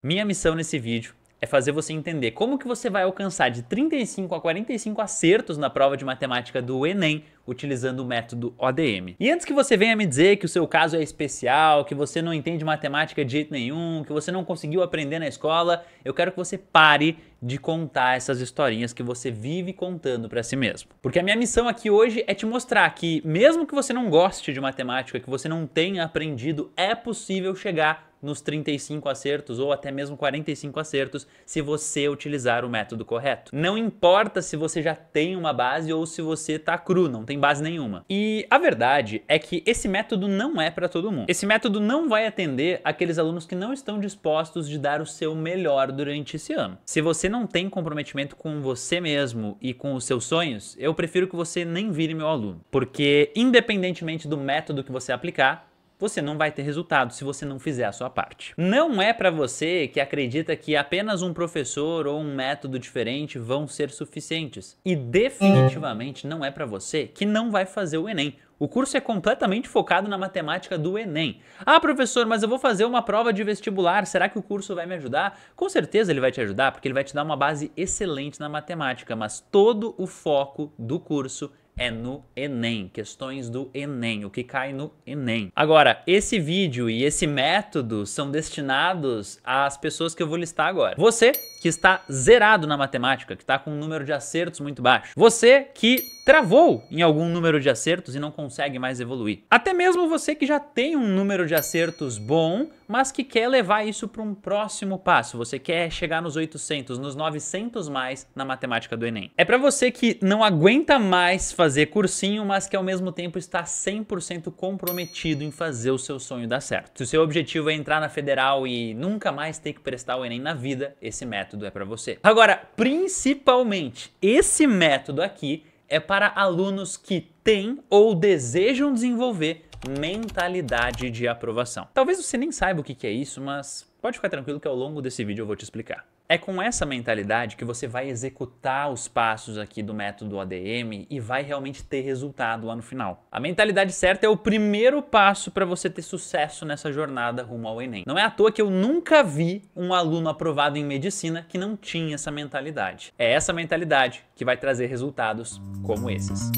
Minha missão nesse vídeo é fazer você entender como que você vai alcançar de 35 a 45 acertos na prova de matemática do Enem utilizando o método ODM. E antes que você venha me dizer que o seu caso é especial, que você não entende matemática de jeito nenhum, que você não conseguiu aprender na escola, eu quero que você pare de contar essas historinhas que você vive contando para si mesmo. Porque a minha missão aqui hoje é te mostrar que mesmo que você não goste de matemática, que você não tenha aprendido, é possível chegar nos 35 acertos ou até mesmo 45 acertos se você utilizar o método correto. Não importa se você já tem uma base ou se você tá cru, não tem base nenhuma. E a verdade é que esse método não é para todo mundo. Esse método não vai atender aqueles alunos que não estão dispostos de dar o seu melhor durante esse ano. Se você não tem comprometimento com você mesmo e com os seus sonhos, eu prefiro que você nem vire meu aluno. Porque independentemente do método que você aplicar, você não vai ter resultado se você não fizer a sua parte. Não é para você que acredita que apenas um professor ou um método diferente vão ser suficientes. E definitivamente não é para você que não vai fazer o Enem. O curso é completamente focado na matemática do Enem. Ah, professor, mas eu vou fazer uma prova de vestibular, será que o curso vai me ajudar? Com certeza ele vai te ajudar, porque ele vai te dar uma base excelente na matemática, mas todo o foco do curso é no Enem, questões do Enem, o que cai no Enem. Agora, esse vídeo e esse método são destinados às pessoas que eu vou listar agora. Você que está zerado na matemática, que está com um número de acertos muito baixo. Você que travou em algum número de acertos e não consegue mais evoluir. Até mesmo você que já tem um número de acertos bom, mas que quer levar isso para um próximo passo. Você quer chegar nos 800, nos 900 mais na matemática do Enem. É para você que não aguenta mais fazer cursinho, mas que ao mesmo tempo está 100% comprometido em fazer o seu sonho dar certo. Se o seu objetivo é entrar na federal e nunca mais ter que prestar o Enem na vida, esse método é para você. Agora, principalmente, esse método aqui é para alunos que têm ou desejam desenvolver mentalidade de aprovação. Talvez você nem saiba o que é isso, mas pode ficar tranquilo que ao longo desse vídeo eu vou te explicar. É com essa mentalidade que você vai executar os passos aqui do método ODM e vai realmente ter resultado lá no final. A mentalidade certa é o primeiro passo para você ter sucesso nessa jornada rumo ao Enem. Não é à toa que eu nunca vi um aluno aprovado em medicina que não tinha essa mentalidade. É essa mentalidade que vai trazer resultados como esses.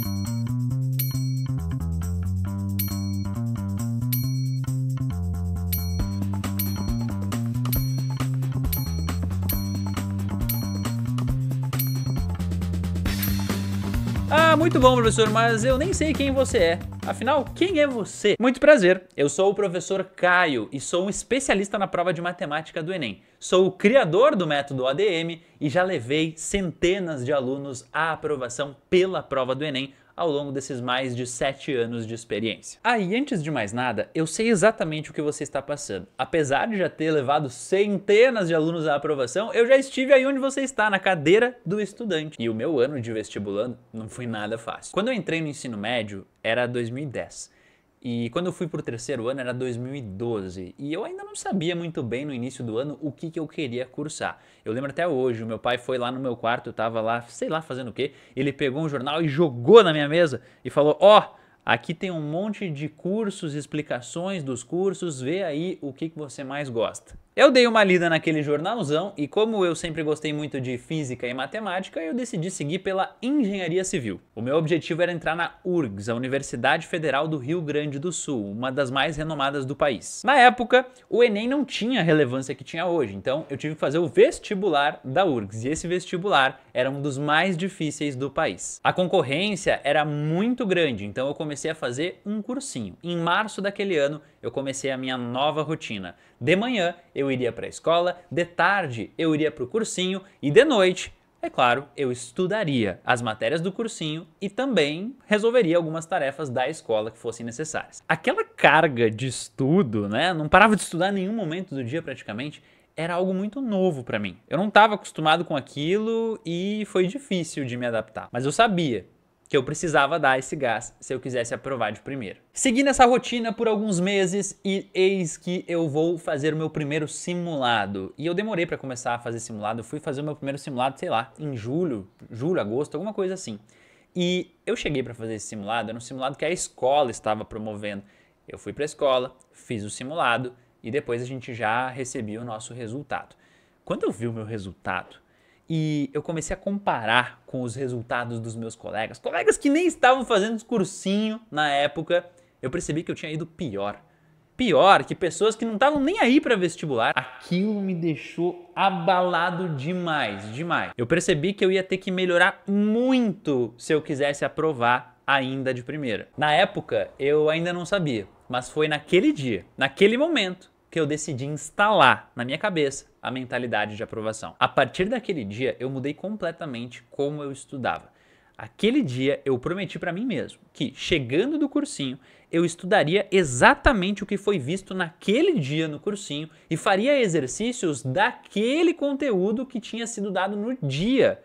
Ah, muito bom, professor, mas eu nem sei quem você é. Afinal, quem é você? Muito prazer, eu sou o professor Caio e sou um especialista na prova de matemática do Enem. Sou o criador do método ODM e já levei centenas de alunos à aprovação pela prova do Enem ao longo desses mais de 7 anos de experiência. Ah, e antes de mais nada, eu sei exatamente o que você está passando. Apesar de já ter levado centenas de alunos à aprovação, eu já estive aí onde você está, na cadeira do estudante. E o meu ano de vestibulando não foi nada fácil. Quando eu entrei no ensino médio, era 2010. E quando eu fui pro terceiro ano era 2012 e eu ainda não sabia muito bem no início do ano o que eu queria cursar. Eu lembro até hoje, o meu pai foi lá no meu quarto, eu tava lá, sei lá fazendo o quê, ele pegou um jornal e jogou na minha mesa e falou, ó, aqui tem um monte de cursos, explicações dos cursos, vê aí o que você mais gosta. Eu dei uma lida naquele jornalzão e como eu sempre gostei muito de física e matemática, eu decidi seguir pela engenharia civil. O meu objetivo era entrar na URGS, a Universidade Federal do Rio Grande do Sul, uma das mais renomadas do país. Na época, o Enem não tinha a relevância que tinha hoje, então eu tive que fazer o vestibular da URGS e esse vestibular era um dos mais difíceis do país. A concorrência era muito grande, então eu comecei a fazer um cursinho. Em março daquele ano, eu comecei a minha nova rotina. De manhã, eu iria para a escola, de tarde, eu iria para o cursinho e de noite, é claro, eu estudaria as matérias do cursinho e também resolveria algumas tarefas da escola que fossem necessárias. Aquela carga de estudo, né? Não parava de estudar em nenhum momento do dia praticamente, era algo muito novo para mim. Eu não estava acostumado com aquilo e foi difícil de me adaptar, mas eu sabia que eu precisava dar esse gás se eu quisesse aprovar de primeira. Segui nessa rotina por alguns meses e eis que eu vou fazer o meu primeiro simulado. E eu demorei para começar a fazer simulado, eu fui fazer o meu primeiro simulado, sei lá, em julho, agosto, alguma coisa assim. E eu cheguei para fazer esse simulado, era um simulado que a escola estava promovendo. Eu fui para a escola, fiz o simulado e depois a gente já recebia o nosso resultado. Quando eu vi o meu resultado e eu comecei a comparar com os resultados dos meus colegas que nem estavam fazendo cursinho na época, eu percebi que eu tinha ido pior. Pior que pessoas que não estavam nem aí para vestibular. Aquilo me deixou abalado demais, demais. Eu percebi que eu ia ter que melhorar muito se eu quisesse aprovar ainda de primeira. Na época, eu ainda não sabia, mas foi naquele dia, naquele momento, que eu decidi instalar na minha cabeça a mentalidade de aprovação. A partir daquele dia, eu mudei completamente como eu estudava. Aquele dia eu prometi para mim mesmo que, chegando do cursinho, eu estudaria exatamente o que foi visto naquele dia no cursinho e faria exercícios daquele conteúdo que tinha sido dado no dia.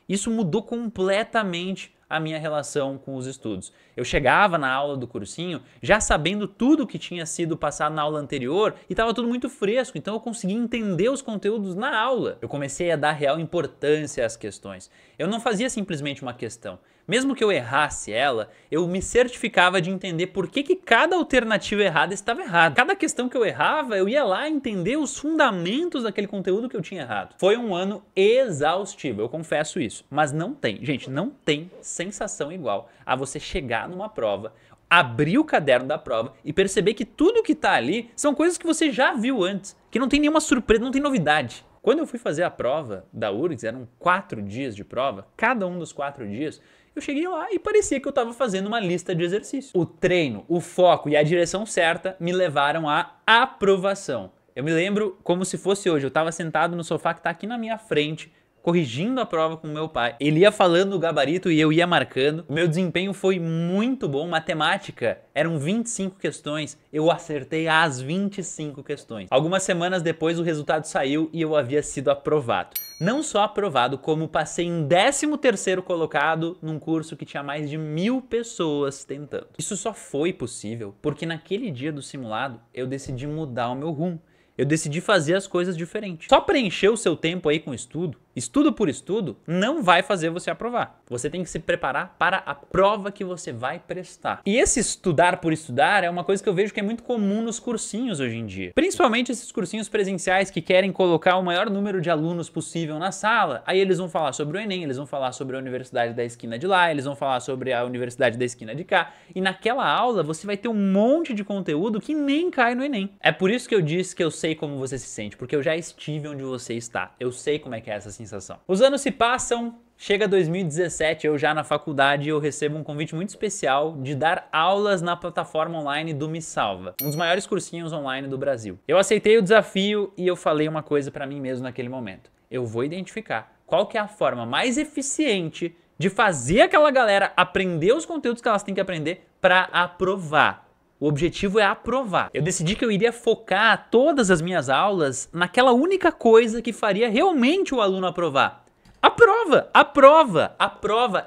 Isso mudou completamente a minha relação com os estudos. Eu chegava na aula do cursinho já sabendo tudo que tinha sido passado na aula anterior e estava tudo muito fresco, então eu conseguia entender os conteúdos na aula. Eu comecei a dar real importância às questões. Eu não fazia simplesmente uma questão. Mesmo que eu errasse ela, eu me certificava de entender por que cada alternativa errada estava errada. Cada questão que eu errava, eu ia lá entender os fundamentos daquele conteúdo que eu tinha errado. Foi um ano exaustivo, eu confesso isso. Mas não tem, gente, não tem sensação igual a você chegar numa prova, abrir o caderno da prova e perceber que tudo que tá ali são coisas que você já viu antes, que não tem nenhuma surpresa, não tem novidade. Quando eu fui fazer a prova da URGS, eram 4 dias de prova, cada um dos 4 dias, eu cheguei lá e parecia que eu estava fazendo uma lista de exercícios. O treino, o foco e a direção certa me levaram à aprovação. Eu me lembro como se fosse hoje, eu estava sentado no sofá que está aqui na minha frente, corrigindo a prova com meu pai. Ele ia falando o gabarito e eu ia marcando. O meu desempenho foi muito bom. Matemática, eram 25 questões. Eu acertei as 25 questões. Algumas semanas depois o resultado saiu e eu havia sido aprovado. Não só aprovado, como passei em 13º colocado num curso que tinha mais de 1000 pessoas tentando. Isso só foi possível porque naquele dia do simulado eu decidi mudar o meu rumo. Eu decidi fazer as coisas diferentes. Só preencher o seu tempo aí com estudo, estudo por estudo, não vai fazer você aprovar. Você tem que se preparar para a prova que você vai prestar. E esse estudar por estudar é uma coisa que eu vejo que é muito comum nos cursinhos hoje em dia. Principalmente esses cursinhos presenciais que querem colocar o maior número de alunos possível na sala. Aí eles vão falar sobre o Enem, eles vão falar sobre a universidade da esquina de lá, eles vão falar sobre a universidade da esquina de cá. E naquela aula você vai ter um monte de conteúdo que nem cai no Enem. É por isso que eu disse que eu sei como você se sente, porque eu já estive onde você está. Eu sei como é que é essa sensação. Os anos se passam, chega 2017, eu já na faculdade, eu recebo um convite muito especial de dar aulas na plataforma online do Me Salva, um dos maiores cursinhos online do Brasil. Eu aceitei o desafio e eu falei uma coisa para mim mesmo naquele momento. Eu vou identificar qual que é a forma mais eficiente de fazer aquela galera aprender os conteúdos que elas têm que aprender para aprovar. O objetivo é aprovar. Eu decidi que eu iria focar todas as minhas aulas naquela única coisa que faria realmente o aluno aprovar. A prova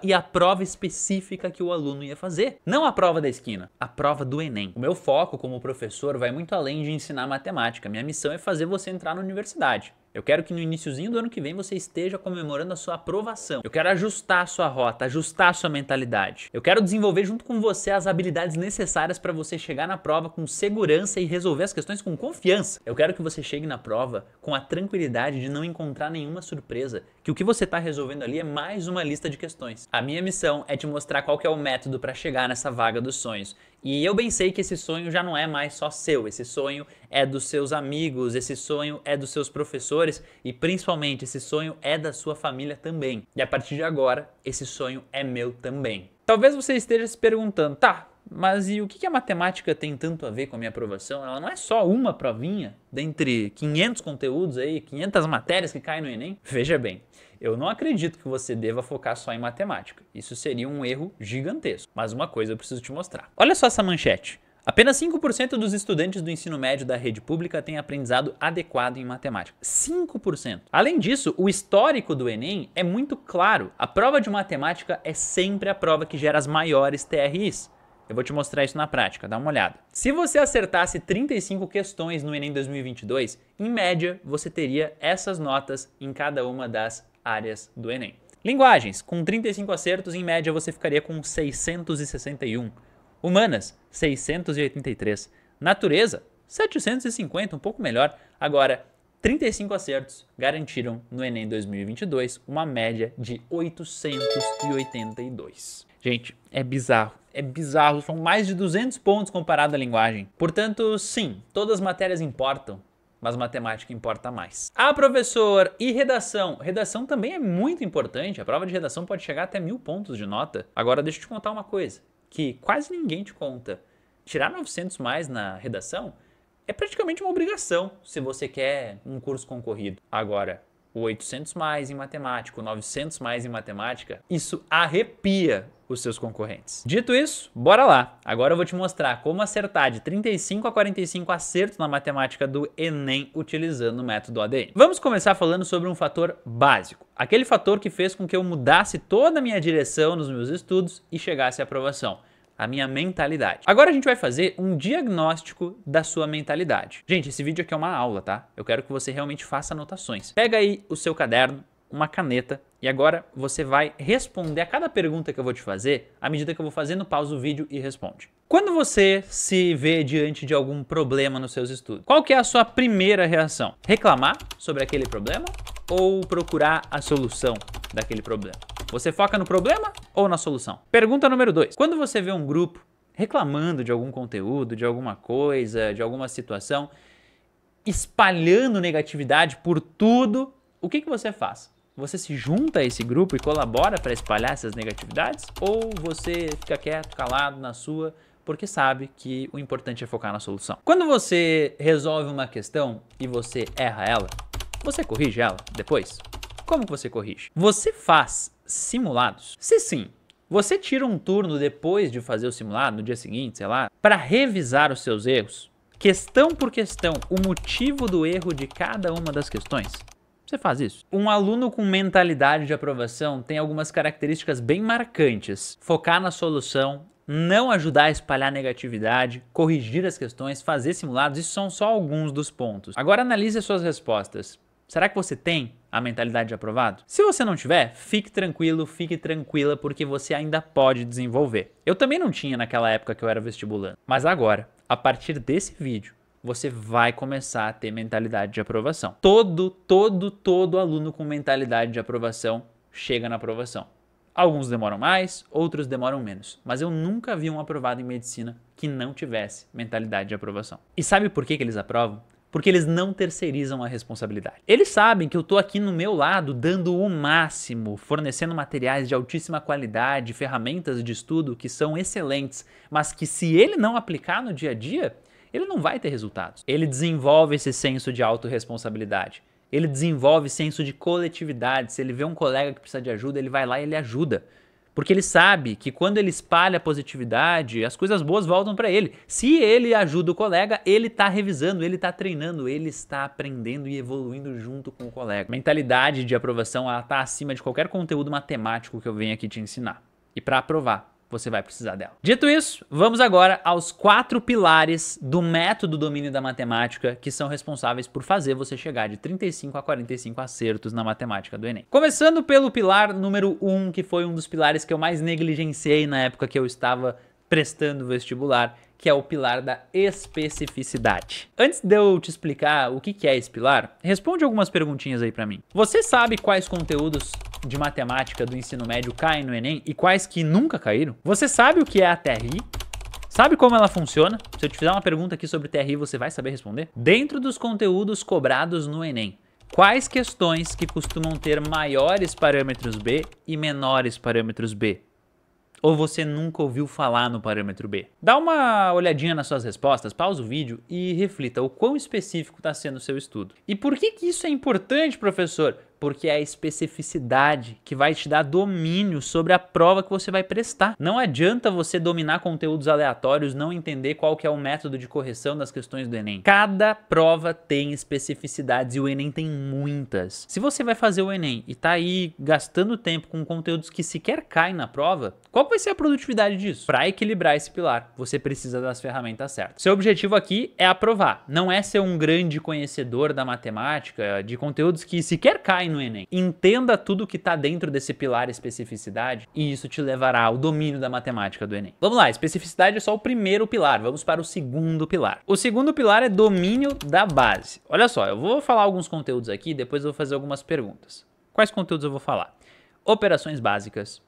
e a prova específica que o aluno ia fazer. Não a prova da esquina, a prova do Enem. O meu foco como professor vai muito além de ensinar matemática. Minha missão é fazer você entrar na universidade. Eu quero que no iniciozinho do ano que vem você esteja comemorando a sua aprovação. Eu quero ajustar a sua rota, ajustar a sua mentalidade. Eu quero desenvolver junto com você as habilidades necessárias para você chegar na prova com segurança e resolver as questões com confiança. Eu quero que você chegue na prova com a tranquilidade de não encontrar nenhuma surpresa, que o que você está resolvendo ali é mais uma lista de questões. A minha missão é te mostrar qual que é o método para chegar nessa vaga dos sonhos. E eu bem sei que esse sonho já não é mais só seu, esse sonho é dos seus amigos, esse sonho é dos seus professores e principalmente esse sonho é da sua família também. E a partir de agora, esse sonho é meu também. Talvez você esteja se perguntando, tá, mas e o que a matemática tem tanto a ver com a minha aprovação? Ela não é só uma provinha dentre 500 conteúdos aí, 500 matérias que caem no Enem? Veja bem, eu não acredito que você deva focar só em matemática. Isso seria um erro gigantesco. Mas uma coisa eu preciso te mostrar. Olha só essa manchete. Apenas 5% dos estudantes do ensino médio da rede pública têm aprendizado adequado em matemática. 5%. Além disso, o histórico do Enem é muito claro. A prova de matemática é sempre a prova que gera as maiores TRIs. Eu vou te mostrar isso na prática, dá uma olhada. Se você acertasse 35 questões no Enem 2022, em média, você teria essas notas em cada uma das áreas do Enem. Linguagens, com 35 acertos, em média, você ficaria com 661. Humanas, 683. Natureza, 750, um pouco melhor. Agora, 35 acertos garantiram no Enem 2022 uma média de 882. Gente, é bizarro, são mais de 200 pontos comparado à linguagem. Portanto, sim, todas as matérias importam, mas matemática importa mais. Ah, professor, e redação? Redação também é muito importante, a prova de redação pode chegar até 1000 pontos de nota. Agora, deixa eu te contar uma coisa, que quase ninguém te conta. Tirar 900 mais na redação é praticamente uma obrigação se você quer um curso concorrido. Agora, o 800 mais em matemática, o 900 mais em matemática, isso arrepia os seus concorrentes. Dito isso, bora lá. Agora eu vou te mostrar como acertar de 35 a 45 acertos na matemática do Enem utilizando o método ADM. Vamos começar falando sobre um fator básico. Aquele fator que fez com que eu mudasse toda a minha direção nos meus estudos e chegasse à aprovação. A minha mentalidade. Agora a gente vai fazer um diagnóstico da sua mentalidade. Gente, esse vídeo aqui é uma aula, tá? Eu quero que você realmente faça anotações. Pega aí o seu caderno, uma caneta e agora você vai responder a cada pergunta que eu vou te fazer à medida que eu vou fazendo, pausa o vídeo e responde. Quando você se vê diante de algum problema nos seus estudos, qual que é a sua primeira reação? Reclamar sobre aquele problema ou procurar a solução daquele problema? Você foca no problema ou na solução? Pergunta número 2. Quando você vê um grupo reclamando de algum conteúdo, de alguma coisa, de alguma situação, espalhando negatividade por tudo, o que você faz? Você se junta a esse grupo e colabora para espalhar essas negatividades? Ou você fica quieto, calado na sua, porque sabe que o importante é focar na solução? Quando você resolve uma questão e você erra ela, você corrige ela depois? Como que você corrige? Você faz simulados? Se sim, você tira um turno depois de fazer o simulado, no dia seguinte, sei lá, para revisar os seus erros, questão por questão, o motivo do erro de cada uma das questões? Você faz isso? Um aluno com mentalidade de aprovação tem algumas características bem marcantes. Focar na solução, não ajudar a espalhar negatividade, corrigir as questões, fazer simulados, isso são só alguns dos pontos. Agora analise as suas respostas. Será que você tem a mentalidade de aprovado? Se você não tiver, fique tranquilo, fique tranquila, porque você ainda pode desenvolver. Eu também não tinha naquela época que eu era vestibulando. Mas agora, a partir desse vídeo, você vai começar a ter mentalidade de aprovação. Todo aluno com mentalidade de aprovação chega na aprovação. Alguns demoram mais, outros demoram menos. Mas eu nunca vi um aprovado em medicina que não tivesse mentalidade de aprovação. E sabe por que eles aprovam? Porque eles não terceirizam a responsabilidade. Eles sabem que eu tô aqui no meu lado dando o máximo, fornecendo materiais de altíssima qualidade, ferramentas de estudo que são excelentes, mas que se ele não aplicar no dia a dia, ele não vai ter resultados. Ele desenvolve esse senso de autorresponsabilidade. Ele desenvolve senso de coletividade. Se ele vê um colega que precisa de ajuda, ele vai lá e ele ajuda. Porque ele sabe que quando ele espalha positividade, as coisas boas voltam para ele. Se ele ajuda o colega, ele está revisando, ele está treinando, ele está aprendendo e evoluindo junto com o colega. Mentalidade de aprovação está acima de qualquer conteúdo matemático que eu venho aqui te ensinar. E para aprovar, você vai precisar dela. Dito isso, vamos agora aos 4 pilares do método domínio da matemática que são responsáveis por fazer você chegar de 35 a 45 acertos na matemática do Enem. Começando pelo pilar número 1, que foi um dos pilares que eu mais negligenciei na época que eu estava prestando vestibular, que é o pilar da especificidade. Antes de eu te explicar o que é esse pilar, responde algumas perguntinhas aí pra mim. Você sabe quais conteúdos de matemática do ensino médio caem no Enem e quais que nunca caíram? Você sabe o que é a TRI? Sabe como ela funciona? Se eu te fizer uma pergunta aqui sobre TRI, você vai saber responder? Dentro dos conteúdos cobrados no Enem, quais questões que costumam ter maiores parâmetros B e menores parâmetros B? Ou você nunca ouviu falar no parâmetro B? Dá uma olhadinha nas suas respostas, pausa o vídeo e reflita o quão específico está sendo o seu estudo. E por que isso é importante, professor? Porque é a especificidade que vai te dar domínio sobre a prova que você vai prestar. Não adianta você dominar conteúdos aleatórios, não entender qual que é o método de correção das questões do Enem. Cada prova tem especificidades e o Enem tem muitas. Se você vai fazer o Enem e tá aí gastando tempo com conteúdos que sequer caem na prova, qual vai ser a produtividade disso? Para equilibrar esse pilar, você precisa das ferramentas certas. Seu objetivo aqui é aprovar, não é ser um grande conhecedor da matemática, de conteúdos que sequer caem cai no Enem. Entenda tudo que está dentro desse pilar especificidade e isso te levará ao domínio da matemática do Enem. Vamos lá, especificidade é só o primeiro pilar, vamos para o segundo pilar. O segundo pilar é domínio da base. Olha só, eu vou falar alguns conteúdos aqui, depois eu vou fazer algumas perguntas. Quais conteúdos eu vou falar? Operações básicas,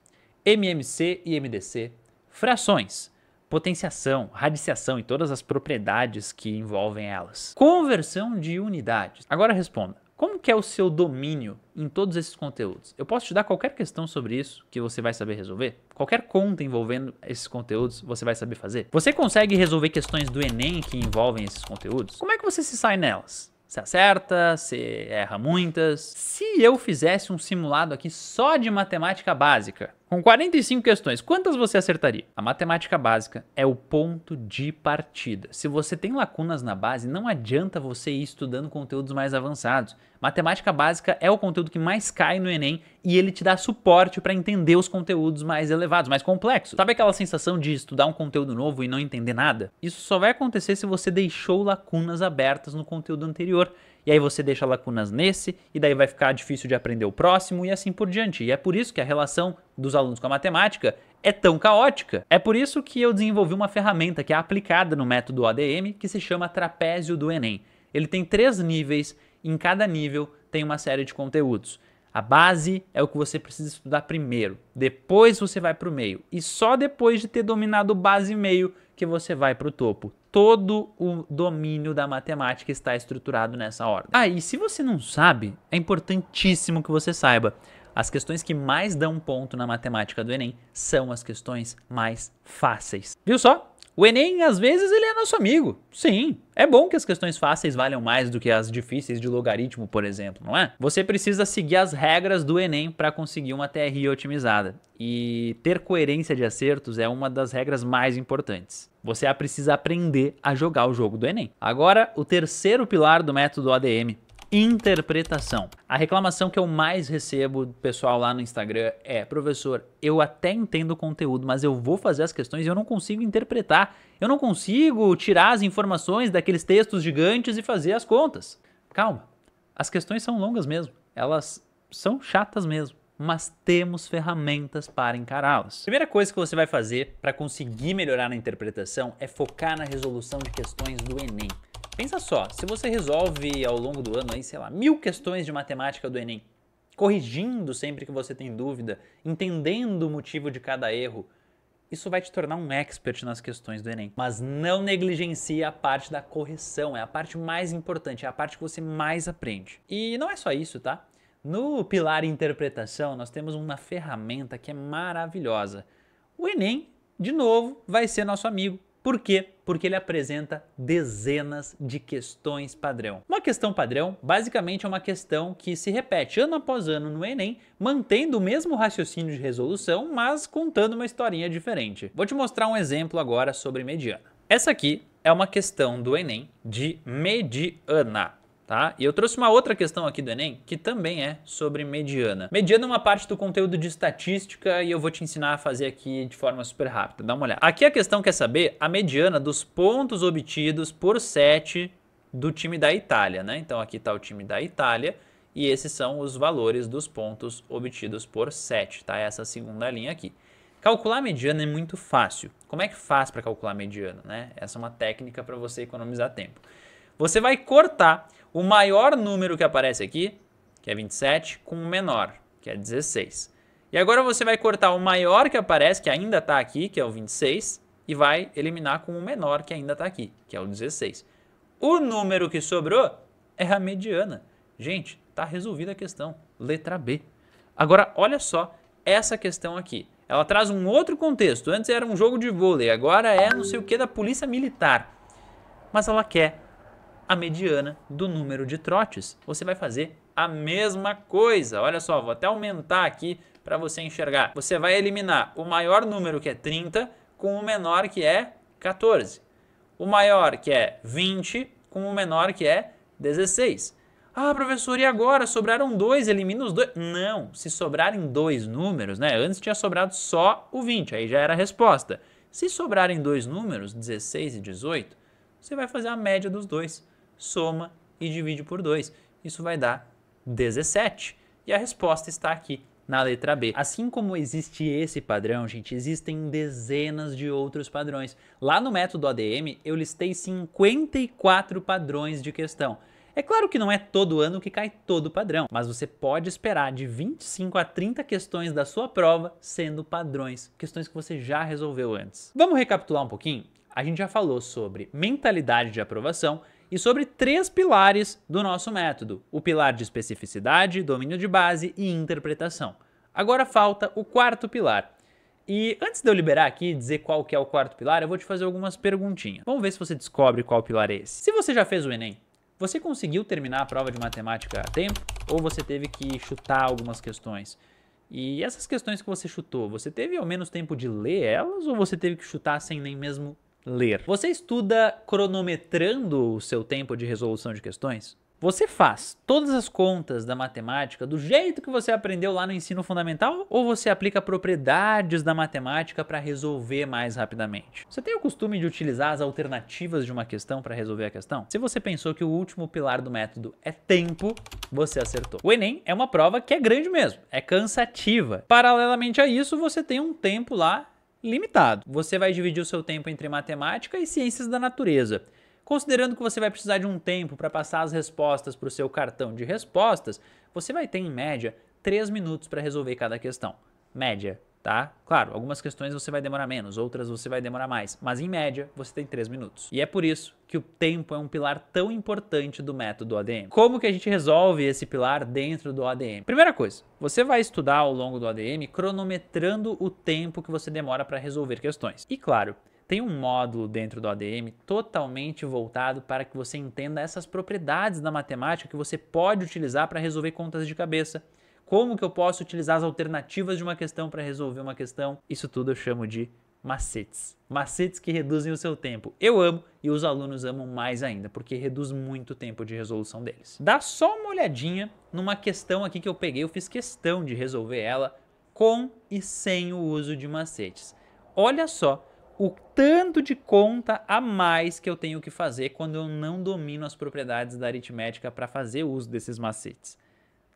MMC e MDC, frações, potenciação, radiciação e todas as propriedades que envolvem elas. Conversão de unidades. Agora responda, como que é o seu domínio em todos esses conteúdos? Eu posso te dar qualquer questão sobre isso que você vai saber resolver? Qualquer conta envolvendo esses conteúdos você vai saber fazer? Você consegue resolver questões do Enem que envolvem esses conteúdos? Como é que você se sai nelas? Você acerta, você erra muitas. Se eu fizesse um simulado aqui só de matemática básica, com 45 questões, quantas você acertaria? A matemática básica é o ponto de partida. Se você tem lacunas na base, não adianta você ir estudando conteúdos mais avançados. Matemática básica é o conteúdo que mais cai no Enem e ele te dá suporte para entender os conteúdos mais elevados, mais complexos. Sabe aquela sensação de estudar um conteúdo novo e não entender nada? Isso só vai acontecer se você deixou lacunas abertas no conteúdo anterior. E aí você deixa lacunas nesse, e daí vai ficar difícil de aprender o próximo e assim por diante. E é por isso que a relação dos alunos com a matemática é tão caótica. É por isso que eu desenvolvi uma ferramenta que é aplicada no método ODM, que se chama Trapézio do Enem. Ele tem 3 níveis, e em cada nível tem uma série de conteúdos. A base é o que você precisa estudar primeiro, depois você vai para o meio, e só depois de ter dominado base e meio que você vai para o topo. Todo o domínio da matemática está estruturado nessa ordem. E se você não sabe, é importantíssimo que você saiba. As questões que mais dão ponto na matemática do Enem são as questões mais fáceis. Viu só? O Enem, às vezes, ele é nosso amigo. Sim, é bom que as questões fáceis valham mais do que as difíceis de logaritmo, por exemplo, não é? Você precisa seguir as regras do Enem para conseguir uma TRI otimizada. E ter coerência de acertos é uma das regras mais importantes. Você precisa aprender a jogar o jogo do Enem. Agora, o terceiro pilar do método ODM. Interpretação. A reclamação que eu mais recebo do pessoal lá no Instagram é: professor, eu até entendo o conteúdo, mas eu vou fazer as questões e eu não consigo interpretar. Eu não consigo tirar as informações daqueles textos gigantes e fazer as contas. Calma, as questões são longas mesmo, elas são chatas mesmo, mas temos ferramentas para encará-las. Primeira coisa que você vai fazer para conseguir melhorar na interpretação é focar na resolução de questões do Enem. Pensa só, se você resolve ao longo do ano aí, sei lá, 1000 questões de matemática do Enem, corrigindo sempre que você tem dúvida, entendendo o motivo de cada erro, isso vai te tornar um expert nas questões do Enem. Mas não negligencie a parte da correção, é a parte mais importante, é a parte que você mais aprende. E não é só isso, tá? No pilar interpretação, nós temos uma ferramenta que é maravilhosa. O Enem, de novo, vai ser nosso amigo. Por quê? Porque ele apresenta dezenas de questões padrão. Uma questão padrão, basicamente, é uma questão que se repete ano após ano no Enem, mantendo o mesmo raciocínio de resolução, mas contando uma historinha diferente. Vou te mostrar um exemplo agora sobre mediana. Essa aqui é uma questão do Enem de mediana. Tá? E eu trouxe uma outra questão aqui do Enem que também é sobre mediana. Mediana é uma parte do conteúdo de estatística e eu vou te ensinar a fazer aqui de forma super rápida. Dá uma olhada. Aqui a questão quer saber a mediana dos pontos obtidos por set do time da Itália, né? Então aqui está o time da Itália e esses são os valores dos pontos obtidos por set, tá? Essa segunda linha aqui. Calcular a mediana é muito fácil. Como é que faz para calcular a mediana, né? Essa é uma técnica para você economizar tempo. Você vai cortar o maior número que aparece aqui, que é 27, com o menor, que é 16. E agora você vai cortar o maior que aparece, que ainda está aqui, que é o 26, e vai eliminar com o menor que ainda está aqui, que é o 16. O número que sobrou é a mediana. Gente, está resolvida a questão. Letra B. Agora, olha só essa questão aqui. Ela traz um outro contexto. Antes era um jogo de vôlei, agora é não sei o que da polícia militar. Mas ela quer a mediana do número de trotes. Você vai fazer a mesma coisa. Olha só, vou até aumentar aqui para você enxergar. Você vai eliminar o maior número, que é 30, com o menor, que é 14. O maior, que é 20, com o menor, que é 16. Ah, professor, e agora? Sobraram 2, elimina os 2. Não, se sobrarem 2 números, né? Antes tinha sobrado só o 20, aí já era a resposta. Se sobrarem 2 números, 16 e 18, você vai fazer a média dos dois. Soma e divide por 2. Isso vai dar 17. E a resposta está aqui na letra B. Assim como existe esse padrão, gente, existem dezenas de outros padrões. Lá no método ADM, eu listei 54 padrões de questão. É claro que não é todo ano que cai todo padrão, mas você pode esperar de 25 a 30 questões da sua prova sendo padrões, questões que você já resolveu antes. Vamos recapitular um pouquinho? A gente já falou sobre mentalidade de aprovação e sobre 3 pilares do nosso método: o pilar de especificidade, domínio de base e interpretação. Agora falta o 4º pilar. E antes de eu liberar aqui e dizer qual que é o 4º pilar, eu vou te fazer algumas perguntinhas. Vamos ver se você descobre qual pilar é esse. Se você já fez o Enem, você conseguiu terminar a prova de matemática a tempo? Ou você teve que chutar algumas questões? E essas questões que você chutou, você teve ao menos tempo de ler elas ou você teve que chutar sem nem mesmo ler? Você estuda cronometrando o seu tempo de resolução de questões? Você faz todas as contas da matemática do jeito que você aprendeu lá no ensino fundamental ou você aplica propriedades da matemática para resolver mais rapidamente? Você tem o costume de utilizar as alternativas de uma questão para resolver a questão? Se você pensou que o último pilar do método é tempo, você acertou. O Enem é uma prova que é grande mesmo, é cansativa. Paralelamente a isso, você tem um tempo lá limitado. Você vai dividir o seu tempo entre matemática e ciências da natureza. Considerando que você vai precisar de um tempo para passar as respostas para o seu cartão de respostas, você vai ter, em média, 3 minutos para resolver cada questão. Média, tá? Claro, algumas questões você vai demorar menos, outras você vai demorar mais, mas em média você tem 3 minutos. E é por isso que o tempo é um pilar tão importante do método ADM. Como que a gente resolve esse pilar dentro do ADM? Primeira coisa, você vai estudar ao longo do ADM cronometrando o tempo que você demora para resolver questões. E claro, tem um módulo dentro do ADM totalmente voltado para que você entenda essas propriedades da matemática que você pode utilizar para resolver contas de cabeça. Como que eu posso utilizar as alternativas de uma questão para resolver uma questão? Isso tudo eu chamo de macetes. Macetes que reduzem o seu tempo. Eu amo e os alunos amam mais ainda, porque reduz muito o tempo de resolução deles. Dá só uma olhadinha numa questão aqui que eu peguei, eu fiz questão de resolver ela com e sem o uso de macetes. Olha só o tanto de conta a mais que eu tenho que fazer quando eu não domino as propriedades da aritmética para fazer uso desses macetes.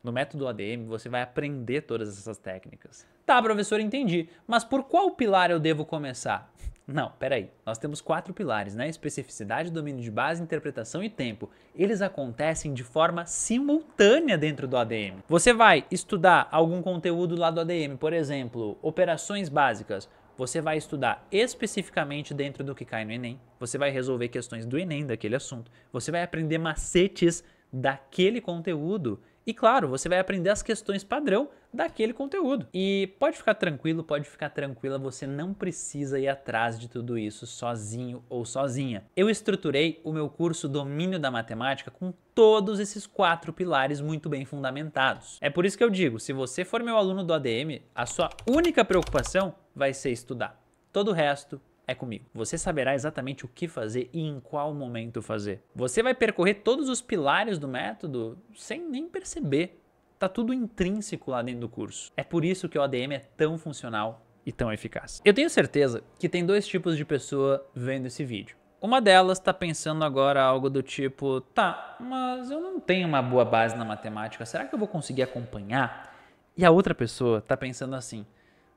No método ADM, você vai aprender todas essas técnicas. Tá, professor, entendi. Mas por qual pilar eu devo começar? Não, peraí. Nós temos 4 pilares, né? Especificidade, domínio de base, interpretação e tempo. Eles acontecem de forma simultânea dentro do ADM. Você vai estudar algum conteúdo lá do ADM, por exemplo, operações básicas. Você vai estudar especificamente dentro do que cai no Enem, você vai resolver questões do Enem, daquele assunto, você vai aprender macetes daquele conteúdo e, claro, você vai aprender as questões padrão daquele conteúdo. E pode ficar tranquilo, pode ficar tranquila, você não precisa ir atrás de tudo isso sozinho ou sozinha. Eu estruturei o meu curso Domínio da Matemática com todos esses 4 pilares muito bem fundamentados. É por isso que eu digo, se você for meu aluno do ADM, a sua única preocupação vai ser estudar. Todo o resto é comigo. Você saberá exatamente o que fazer e em qual momento fazer. Você vai percorrer todos os pilares do método sem nem perceber. Tá tudo intrínseco lá dentro do curso. É por isso que o ADM é tão funcional e tão eficaz. Eu tenho certeza que tem 2 tipos de pessoa vendo esse vídeo. Uma delas está pensando agora algo do tipo, tá, mas eu não tenho uma boa base na matemática, será que eu vou conseguir acompanhar? E a outra pessoa está pensando assim,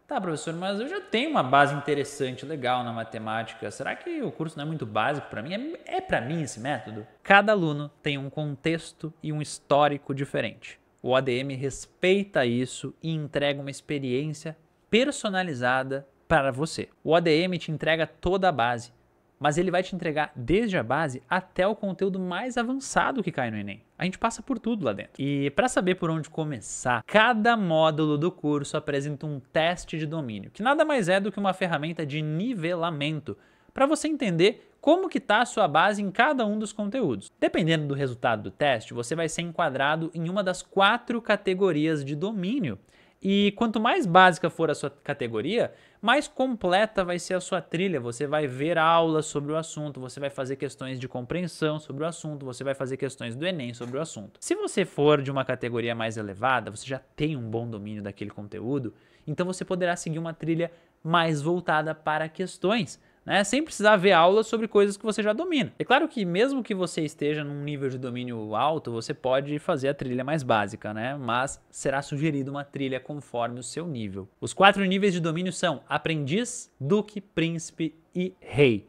tá, professor, mas eu já tenho uma base interessante, legal na matemática. Será que o curso não é muito básico para mim? É para mim esse método? Cada aluno tem um contexto e um histórico diferente. O ADM respeita isso e entrega uma experiência personalizada para você. O ADM te entrega toda a base, mas ele vai te entregar desde a base até o conteúdo mais avançado que cai no Enem. A gente passa por tudo lá dentro. E para saber por onde começar, cada módulo do curso apresenta um teste de domínio, que nada mais é do que uma ferramenta de nivelamento, para você entender como que está a sua base em cada um dos conteúdos. Dependendo do resultado do teste, você vai ser enquadrado em uma das 4 categorias de domínio. E quanto mais básica for a sua categoria, mais completa vai ser a sua trilha. Você vai ver aulas sobre o assunto, você vai fazer questões de compreensão sobre o assunto, você vai fazer questões do Enem sobre o assunto. Se você for de uma categoria mais elevada, você já tem um bom domínio daquele conteúdo, então você poderá seguir uma trilha mais voltada para questões né? Sem precisar ver aulas sobre coisas que você já domina. É claro que mesmo que você esteja num nível de domínio alto, você pode fazer a trilha mais básica, né? Mas será sugerido uma trilha conforme o seu nível. Os 4 níveis de domínio são aprendiz, duque, príncipe e rei.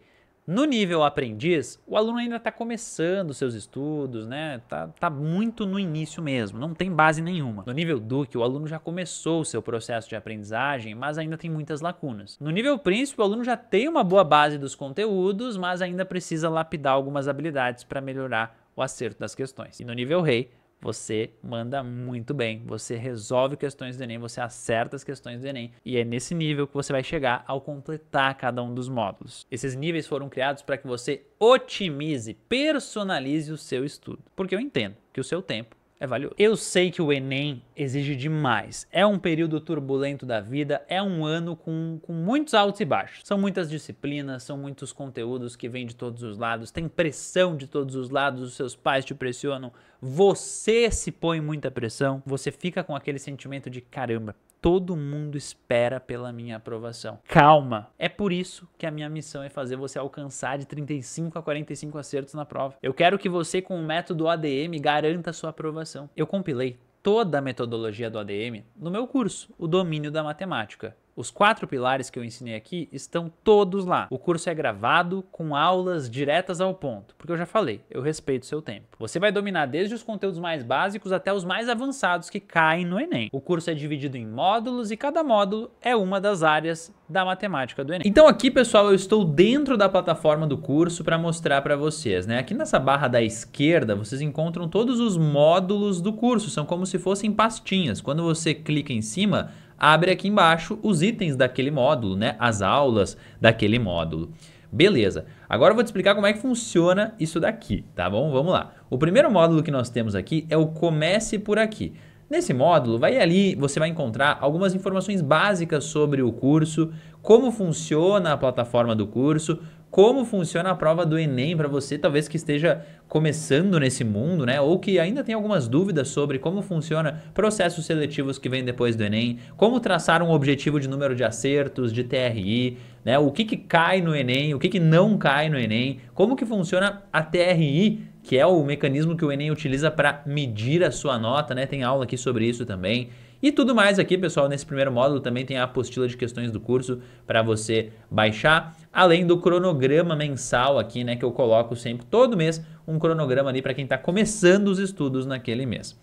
No nível aprendiz, o aluno ainda está começando seus estudos, né? Tá muito no início mesmo, não tem base nenhuma. No nível duque, o aluno já começou o seu processo de aprendizagem, mas ainda tem muitas lacunas. No nível príncipe, o aluno já tem uma boa base dos conteúdos, mas ainda precisa lapidar algumas habilidades para melhorar o acerto das questões. E no nível rei, você manda muito bem, você resolve questões do Enem, você acerta as questões do Enem e é nesse nível que você vai chegar ao completar cada um dos módulos. Esses níveis foram criados para que você otimize, personalize o seu estudo, porque eu entendo que o seu tempo é valioso. Eu sei que o Enem exige demais, é um período turbulento da vida, é um ano com muitos altos e baixos. São muitas disciplinas, são muitos conteúdos que vêm de todos os lados, tem pressão de todos os lados, os seus pais te pressionam, você se põe muita pressão, você fica com aquele sentimento de caramba, todo mundo espera pela minha aprovação. Calma! É por isso que a minha missão é fazer você alcançar de 35 a 45 acertos na prova. Eu quero que você, com o método ADM, garanta a sua aprovação. Eu compilei toda a metodologia do ADM no meu curso, o Domínio da Matemática. Os 4 pilares que eu ensinei aqui estão todos lá. O curso é gravado com aulas diretas ao ponto, porque eu já falei, eu respeito o seu tempo. Você vai dominar desde os conteúdos mais básicos até os mais avançados que caem no Enem. O curso é dividido em módulos e cada módulo é uma das áreas da matemática do Enem. Então aqui, pessoal, eu estou dentro da plataforma do curso para mostrar para vocês, né? Aqui nessa barra da esquerda, vocês encontram todos os módulos do curso, são como se fossem pastinhas. Quando você clica em cima, abre aqui embaixo os itens daquele módulo, né? As aulas daquele módulo. Beleza. Agora eu vou te explicar como é que funciona isso daqui, tá bom? Vamos lá. O primeiro módulo que nós temos aqui é o Comece por Aqui. Nesse módulo, vai ali, você vai encontrar algumas informações básicas sobre o curso, como funciona a plataforma do curso, como funciona a prova do Enem para você, talvez que esteja começando nesse mundo, né? Ou que ainda tem algumas dúvidas sobre como funciona processos seletivos que vêm depois do Enem, como traçar um objetivo de número de acertos, de TRI, né? O que cai no Enem, o que não cai no Enem, como que funciona a TRI, que é o mecanismo que o Enem utiliza para medir a sua nota, né? Tem aula aqui sobre isso também. E tudo mais aqui, pessoal, nesse primeiro módulo também tem a apostila de questões do curso para você baixar, além do cronograma mensal aqui, né, que eu coloco sempre, todo mês, um cronograma ali para quem está começando os estudos naquele mês.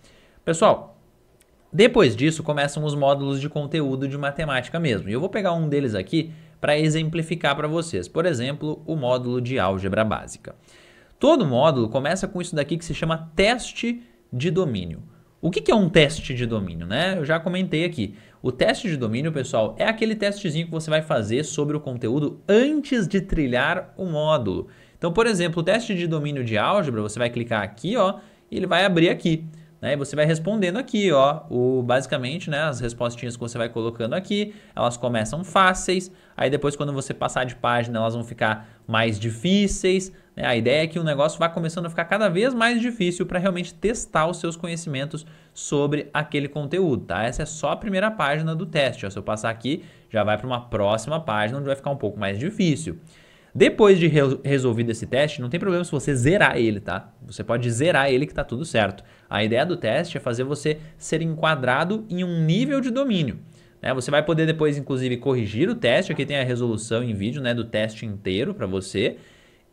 Pessoal, depois disso começam os módulos de conteúdo de matemática mesmo. E eu vou pegar um deles aqui para exemplificar para vocês. Por exemplo, o módulo de álgebra básica. Todo módulo começa com isso daqui que se chama teste de domínio. O que é um teste de domínio, né? Eu já comentei aqui. O teste de domínio, pessoal, é aquele testezinho que você vai fazer sobre o conteúdo antes de trilhar o módulo. Então, por exemplo, o teste de domínio de álgebra, você vai clicar aqui, ó, e ele vai abrir aqui, né? E você vai respondendo aqui, ó, basicamente, né, as respostinhas que você vai colocando aqui, elas começam fáceis, aí depois quando você passar de página, elas vão ficar mais difíceis, né? A ideia é que o negócio vai começando a ficar cada vez mais difícil para realmente testar os seus conhecimentos sobre aquele conteúdo, tá? Essa é só a primeira página do teste, ó. Se eu passar aqui, já vai para uma próxima página onde vai ficar um pouco mais difícil. Depois de resolvido esse teste, não tem problema se você zerar ele, tá? Você pode zerar ele que tá tudo certo. A ideia do teste é fazer você ser enquadrado em um nível de domínio, né? Você vai poder depois, inclusive, corrigir o teste. Aqui tem a resolução em vídeo, né, do teste inteiro para você.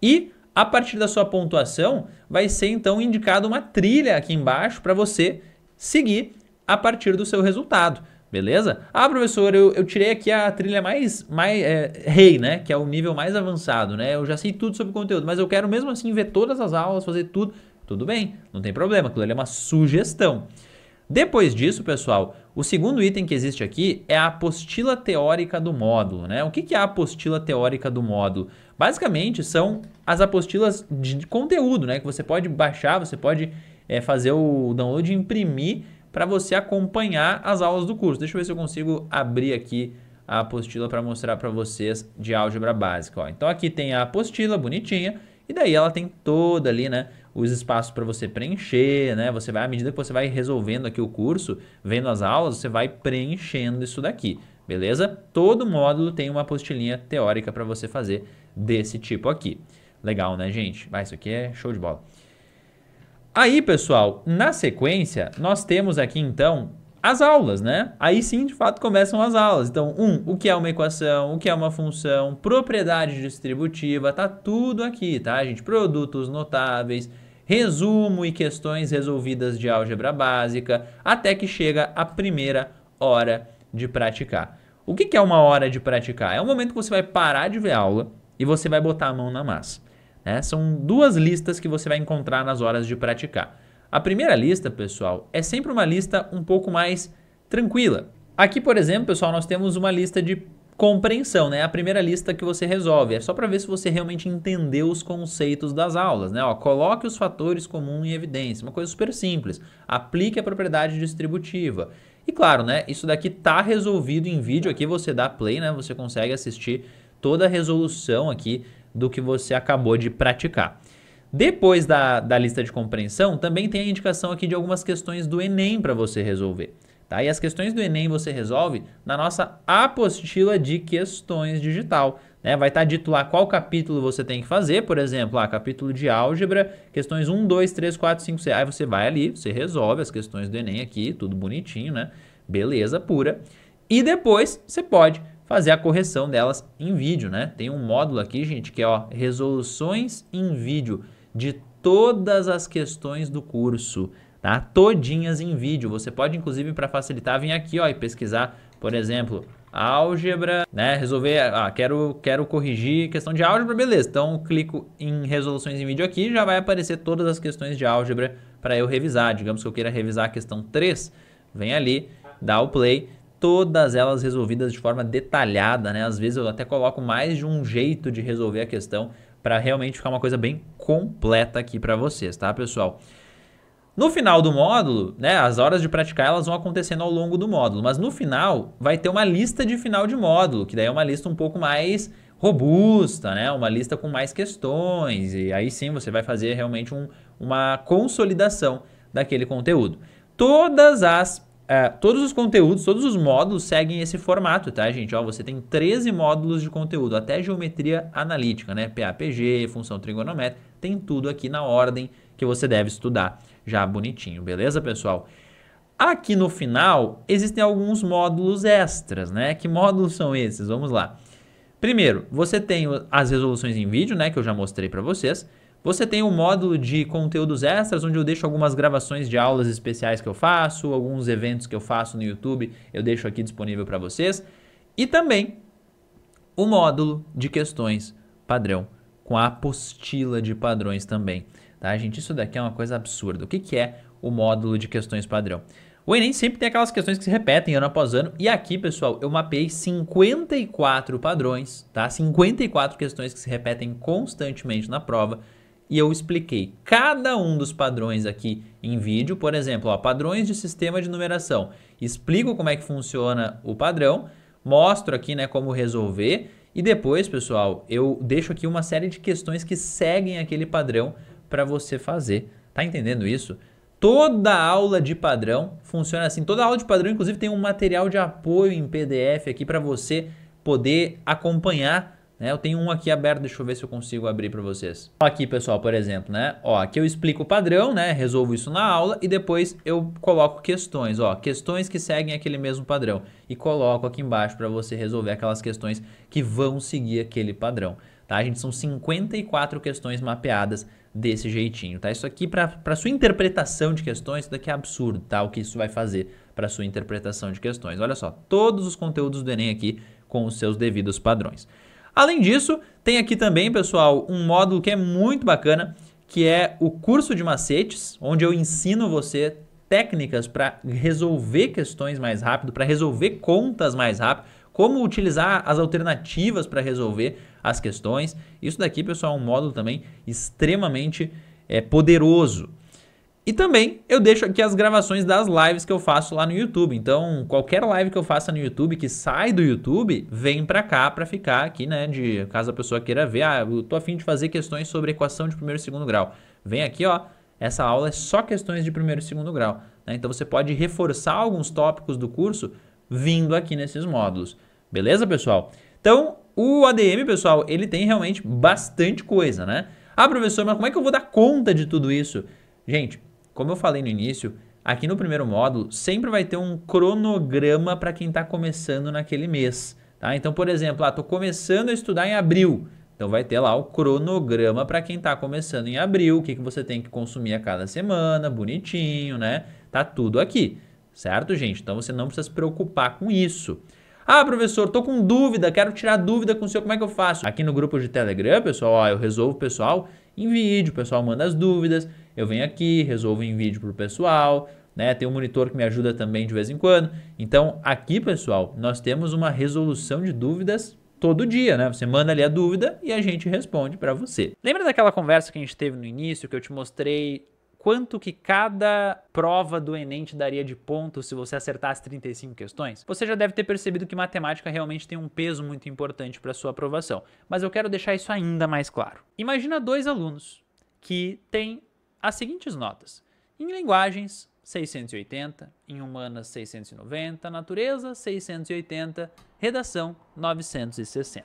E a partir da sua pontuação, vai ser então indicado uma trilha aqui embaixo para você seguir a partir do seu resultado. Beleza? Ah, professor, eu tirei aqui a trilha rei, né? Que é o nível mais avançado, né? Eu já sei tudo sobre o conteúdo, mas eu quero mesmo assim ver todas as aulas, fazer tudo. Tudo bem, não tem problema, aquilo ali é uma sugestão. Depois disso, pessoal, o segundo item que existe aqui é a apostila teórica do módulo, né? O que é a apostila teórica do módulo? Basicamente, são as apostilas de conteúdo, né? Que você pode baixar, você pode fazer o download e imprimir para você acompanhar as aulas do curso. Deixa eu ver se eu consigo abrir aqui a apostila para mostrar para vocês de álgebra básica. Ó. Então aqui tem a apostila bonitinha e daí ela tem toda ali, né, os espaços para você preencher, né? Você vai, à medida que você vai resolvendo aqui o curso, vendo as aulas, você vai preenchendo isso daqui. beleza? Todo módulo tem uma apostilinha teórica para você fazer desse tipo aqui. Legal, né, gente? Isso aqui é show de bola. Aí, pessoal, na sequência, nós temos aqui, então, as aulas, né? Aí sim, de fato, começam as aulas. Então, o que é uma equação, o que é uma função, propriedade distributiva, tá tudo aqui, tá, gente? Produtos notáveis, resumo e questões resolvidas de álgebra básica, até que chega a primeira hora de praticar. O que é uma hora de praticar? É o momento que você vai parar de ver a aula e você vai botar a mão na massa. São duas listas que você vai encontrar nas horas de praticar. A primeira lista, pessoal, é sempre uma lista um pouco mais tranquila. Aqui, por exemplo, pessoal, nós temos uma lista de compreensão, né? A primeira lista que você resolve. É só para ver se você realmente entendeu os conceitos das aulas, né? Coloque os fatores comuns em evidência. Uma coisa super simples. Aplique a propriedade distributiva. E claro, né? Isso daqui tá resolvido em vídeo. Aqui você dá play, né? Você consegue assistir toda a resolução aqui do que você acabou de praticar. Depois da lista de compreensão, também tem a indicação aqui de algumas questões do Enem para você resolver. Tá? E as questões do Enem você resolve na nossa apostila de questões digital. Né? Vai estar dito lá qual capítulo você tem que fazer, por exemplo, capítulo de álgebra, questões 1, 2, 3, 4, 5, 6. Aí você vai ali, você resolve as questões do Enem aqui, tudo bonitinho, né? Beleza pura. E depois você pode fazer a correção delas em vídeo, né? Tem um módulo aqui, gente, que é resoluções em vídeo de todas as questões do curso, tá? Todinhas em vídeo. Você pode, inclusive, para facilitar, vir aqui, e pesquisar, por exemplo, álgebra, né? Resolver, quero corrigir questão de álgebra, beleza. Então, clico em resoluções em vídeo aqui, já vai aparecer todas as questões de álgebra para eu revisar. Digamos que eu queira revisar a questão 3, vem ali, dá o play, todas elas resolvidas de forma detalhada, né? Às vezes eu até coloco mais de um jeito de resolver a questão para realmente ficar uma coisa bem completa aqui para vocês, tá, pessoal? No final do módulo, né, as horas de praticar elas vão acontecendo ao longo do módulo, mas no final vai ter uma lista de final de módulo, que daí é uma lista um pouco mais robusta, né? Uma lista com mais questões, e aí sim você vai fazer realmente uma consolidação daquele conteúdo. Todos os conteúdos, todos os módulos seguem esse formato, tá, gente? Você tem 13 módulos de conteúdo, até geometria analítica, né? PAPG, função trigonométrica, tem tudo aqui na ordem que você deve estudar, já bonitinho, beleza, pessoal? Aqui no final, existem alguns módulos extras, né? Que módulos são esses? Vamos lá. Primeiro, você tem as resoluções em vídeo, né? Que eu já mostrei para vocês. Você tem um módulo de conteúdos extras, onde eu deixo algumas gravações de aulas especiais que eu faço, alguns eventos que eu faço no YouTube, eu deixo aqui disponível para vocês. E também o módulo de questões padrão, com a apostila de padrões também. Tá, gente? Isso daqui é uma coisa absurda. O que é o módulo de questões padrão? O Enem sempre tem aquelas questões que se repetem ano após ano. E aqui, pessoal, eu mapeei 54 padrões, tá? 54 questões que se repetem constantemente na prova. E eu expliquei cada um dos padrões aqui em vídeo. Por exemplo, padrões de sistema de numeração. Explico como é que funciona o padrão, mostro aqui, né, como resolver. E depois, pessoal, eu deixo aqui uma série de questões que seguem aquele padrão para você fazer. Tá entendendo isso? Toda aula de padrão funciona assim. Toda aula de padrão, inclusive, tem um material de apoio em PDF aqui para você poder acompanhar. Eu tenho um aqui aberto, deixa eu ver se eu consigo abrir para vocês. Aqui, pessoal, por exemplo, né? Aqui eu explico o padrão, né? Resolvo isso na aula e depois eu coloco questões, questões que seguem aquele mesmo padrão. E coloco aqui embaixo para você resolver aquelas questões que vão seguir aquele padrão, tá? Gente, são 54 questões mapeadas desse jeitinho, tá? Isso aqui para sua interpretação de questões, isso daqui é absurdo, tá? O que isso vai fazer para sua interpretação de questões. Olha só, todos os conteúdos do Enem aqui com os seus devidos padrões. Além disso, tem aqui também, pessoal, um módulo que é muito bacana, que é o curso de macetes, onde eu ensino você técnicas para resolver questões mais rápido, para resolver contas mais rápido, como utilizar as alternativas para resolver as questões. Isso daqui, pessoal, é um módulo também extremamente poderoso. E também eu deixo aqui as gravações das lives que eu faço lá no YouTube. Então, qualquer live que eu faça no YouTube, que sai do YouTube, vem pra cá pra ficar aqui, né? Caso a pessoa queira ver, eu tô a fim de fazer questões sobre equação de primeiro e segundo grau. Vem aqui, essa aula é só questões de primeiro e segundo grau, né? Então, você pode reforçar alguns tópicos do curso vindo aqui nesses módulos. Beleza, pessoal? Então, o ADM, pessoal, ele tem realmente bastante coisa, né? Ah, professor, mas como é que eu vou dar conta de tudo isso? Gente, como eu falei no início, aqui no primeiro módulo sempre vai ter um cronograma para quem está começando naquele mês, tá? Então, por exemplo, estou começando a estudar em abril. Então vai ter lá o cronograma para quem está começando em abril, o que você tem que consumir a cada semana, bonitinho, né? Tá tudo aqui, certo, gente? Então você não precisa se preocupar com isso. Ah, professor, tô com dúvida, quero tirar dúvida com o senhor, como é que eu faço? Aqui no grupo de Telegram, pessoal, ó, eu resolvo o pessoal em vídeo, o pessoal manda as dúvidas, eu venho aqui, resolvo em vídeo pro pessoal, né? Tem um monitor que me ajuda também de vez em quando. Então, aqui, pessoal, nós temos uma resolução de dúvidas todo dia, né? Você manda ali a dúvida e a gente responde para você. Lembra daquela conversa que a gente teve no início, que eu te mostrei quanto que cada prova do Enem te daria de pontos se você acertasse 35 questões? Você já deve ter percebido que matemática realmente tem um peso muito importante para sua aprovação, mas eu quero deixar isso ainda mais claro. Imagina dois alunos que têm as seguintes notas: em linguagens, 680, em humanas 690, natureza 680, redação 960.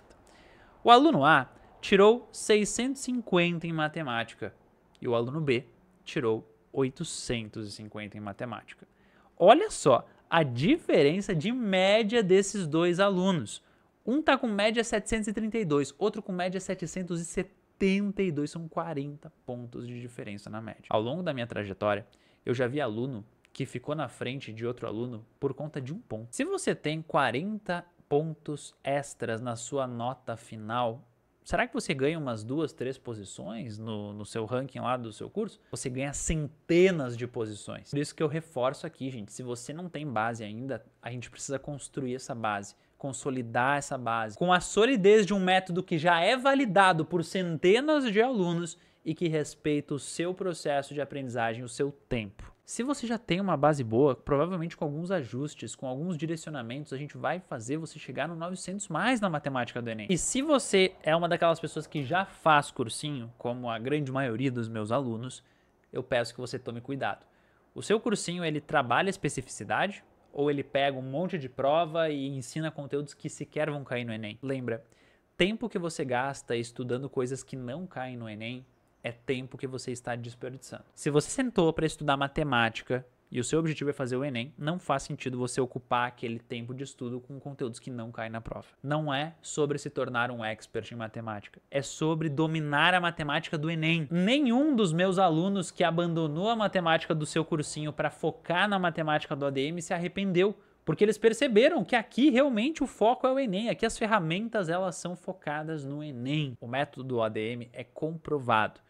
O aluno A tirou 650 em matemática e o aluno B tirou 850 em matemática. Olha só a diferença de média desses dois alunos. Um está com média 732, outro com média 772, são 40 pontos de diferença na média. Ao longo da minha trajetória, eu já vi aluno que ficou na frente de outro aluno por conta de um ponto. Se você tem 40 pontos extras na sua nota final, será que você ganha umas 2, 3 posições no seu ranking lá do seu curso? Você ganha centenas de posições. Por isso que eu reforço aqui, gente, se você não tem base ainda, a gente precisa construir essa base, consolidar essa base, com a solidez de um método que já é validado por centenas de alunos e que respeita o seu processo de aprendizagem, o seu tempo. Se você já tem uma base boa, provavelmente com alguns ajustes, com alguns direcionamentos, a gente vai fazer você chegar no 900 mais na matemática do Enem. E se você é uma daquelas pessoas que já faz cursinho, como a grande maioria dos meus alunos, eu peço que você tome cuidado. O seu cursinho, ele trabalha especificidade ou ele pega um monte de prova e ensina conteúdos que sequer vão cair no Enem? Lembra, tempo que você gasta estudando coisas que não caem no Enem é tempo que você está desperdiçando. Se você sentou para estudar matemática e o seu objetivo é fazer o Enem, não faz sentido você ocupar aquele tempo de estudo com conteúdos que não caem na prova. Não é sobre se tornar um expert em matemática, é sobre dominar a matemática do Enem. Nenhum dos meus alunos que abandonou a matemática do seu cursinho para focar na matemática do ADM se arrependeu, porque eles perceberam que aqui realmente o foco é o Enem, aqui as ferramentas elas são focadas no Enem. O método do ADM é comprovado.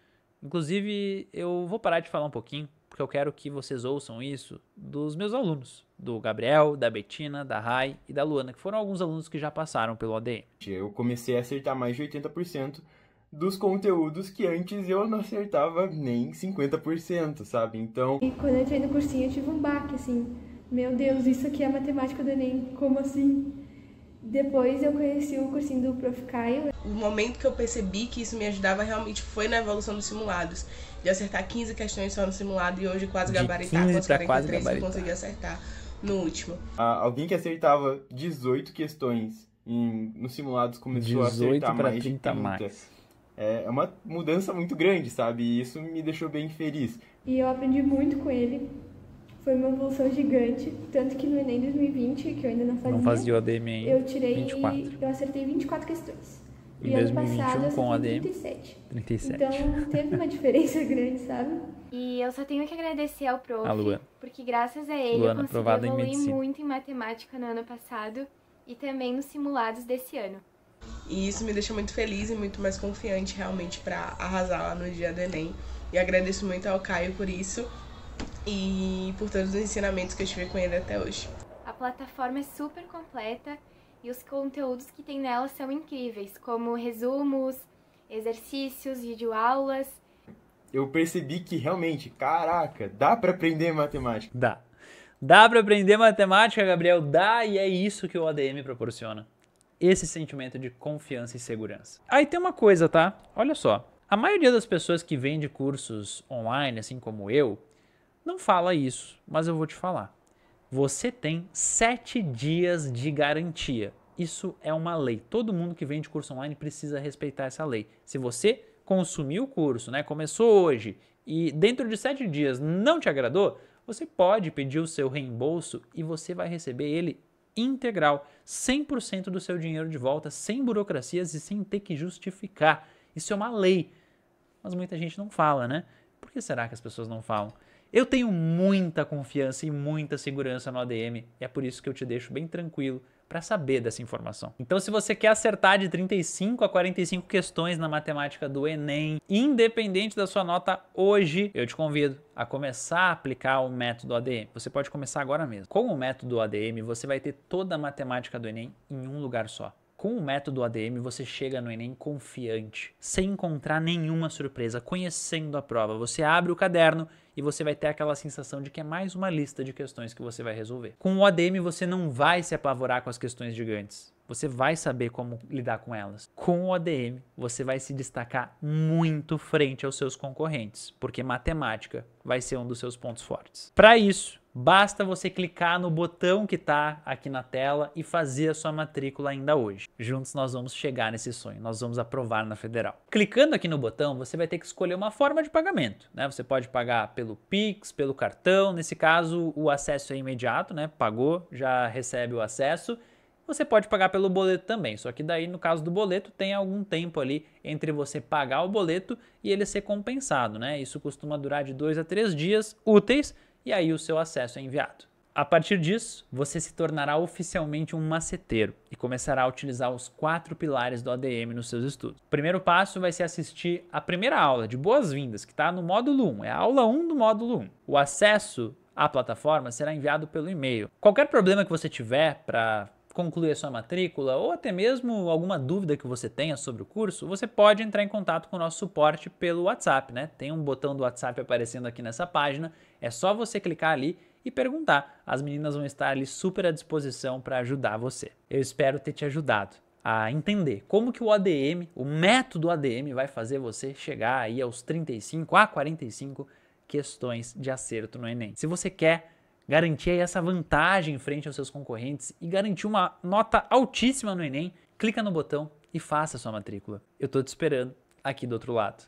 Inclusive, eu vou parar de falar um pouquinho, porque eu quero que vocês ouçam isso dos meus alunos, do Gabriel, da Betina, da Rai e da Luana, que foram alguns alunos que já passaram pelo ADM. Eu comecei a acertar mais de 80% dos conteúdos que antes eu não acertava nem 50%, sabe? Então... E quando eu entrei no cursinho, eu tive um baque, assim, meu Deus, isso aqui é a matemática do Enem, como assim? Depois eu conheci o cursinho do Prof. Caio. O momento que eu percebi que isso me ajudava realmente foi na evolução dos simulados. De acertar 15 questões só no simulado e hoje quase gabaritar com as 43 que eu consegui acertar no último. Alguém que acertava 18 questões nos simulados começou a acertar mais de 30. Mais. É uma mudança muito grande, sabe? E isso me deixou bem feliz. E eu aprendi muito com ele. Foi uma evolução gigante, tanto que no Enem 2020, que eu ainda não fazia o ADM ainda, eu acertei 24 questões. E ano passado eu com ADM 37. Então teve uma diferença grande, sabe? E eu só tenho que agradecer ao prof, porque graças a ele Luana, eu consegui evoluir muito em matemática no ano passado e também nos simulados desse ano. E isso me deixa muito feliz e muito mais confiante realmente para arrasar lá no dia do Enem. E agradeço muito ao Caio por isso e por todos os ensinamentos que eu tive com ele até hoje. A plataforma é super completa e os conteúdos que tem nela são incríveis, como resumos, exercícios, videoaulas. Eu percebi que realmente, caraca, dá para aprender matemática. Dá para aprender matemática, Gabriel, dá, e é isso que o ADM proporciona. Esse sentimento de confiança e segurança. Aí tem uma coisa, tá? Olha só, a maioria das pessoas que vem de cursos online, assim como eu, não fala isso, mas eu vou te falar. você tem 7 dias de garantia. Isso é uma lei. Todo mundo que vende curso online precisa respeitar essa lei. Se você consumiu o curso, né, começou hoje e dentro de 7 dias não te agradou, você pode pedir o seu reembolso e você vai receber ele integral, 100% do seu dinheiro de volta, sem burocracias e sem ter que justificar. Isso é uma lei. Mas muita gente não fala, né? Por que será que as pessoas não falam? Eu tenho muita confiança e muita segurança no ADM e é por isso que eu te deixo bem tranquilo para saber dessa informação. Então, se você quer acertar de 35 a 45 questões na matemática do Enem, independente da sua nota hoje, eu te convido a começar a aplicar o método ADM. Você pode começar agora mesmo. Com o método ADM, você vai ter toda a matemática do Enem em um lugar só. Com o método ADM, você chega no Enem confiante, sem encontrar nenhuma surpresa, conhecendo a prova. Você abre o caderno e você vai ter aquela sensação de que é mais uma lista de questões que você vai resolver. Com o ADM, você não vai se apavorar com as questões gigantes. Você vai saber como lidar com elas. Com o ADM, você vai se destacar muito frente aos seus concorrentes, porque matemática vai ser um dos seus pontos fortes. Para isso, basta você clicar no botão que está aqui na tela e fazer a sua matrícula ainda hoje. Juntos nós vamos chegar nesse sonho, nós vamos aprovar na Federal. Clicando aqui no botão, você vai ter que escolher uma forma de pagamento, né? Você pode pagar pelo Pix, pelo cartão, nesse caso o acesso é imediato, né? Pagou, já recebe o acesso. Você pode pagar pelo boleto também, só que daí no caso do boleto tem algum tempo ali entre você pagar o boleto e ele ser compensado, né? Isso costuma durar de 2 a 3 dias úteis e aí o seu acesso é enviado. A partir disso, você se tornará oficialmente um maceteiro e começará a utilizar os 4 pilares do ADM nos seus estudos. O primeiro passo vai ser assistir a primeira aula de boas-vindas, que está no módulo 1, é a aula 1 do módulo 1. O acesso à plataforma será enviado pelo e-mail. Qualquer problema que você tiver para concluir a sua matrícula ou até mesmo alguma dúvida que você tenha sobre o curso, você pode entrar em contato com o nosso suporte pelo WhatsApp, né? Tem um botão do WhatsApp aparecendo aqui nessa página, é só você clicar ali e perguntar. As meninas vão estar ali super à disposição para ajudar você. Eu espero ter te ajudado a entender como que o ADM, o método ADM vai fazer você chegar aí aos 35 a 45 questões de acerto no Enem. Se você quer garantir aí essa vantagem frente aos seus concorrentes e garantir uma nota altíssima no Enem, clica no botão e faça a sua matrícula. Eu estou te esperando aqui do outro lado.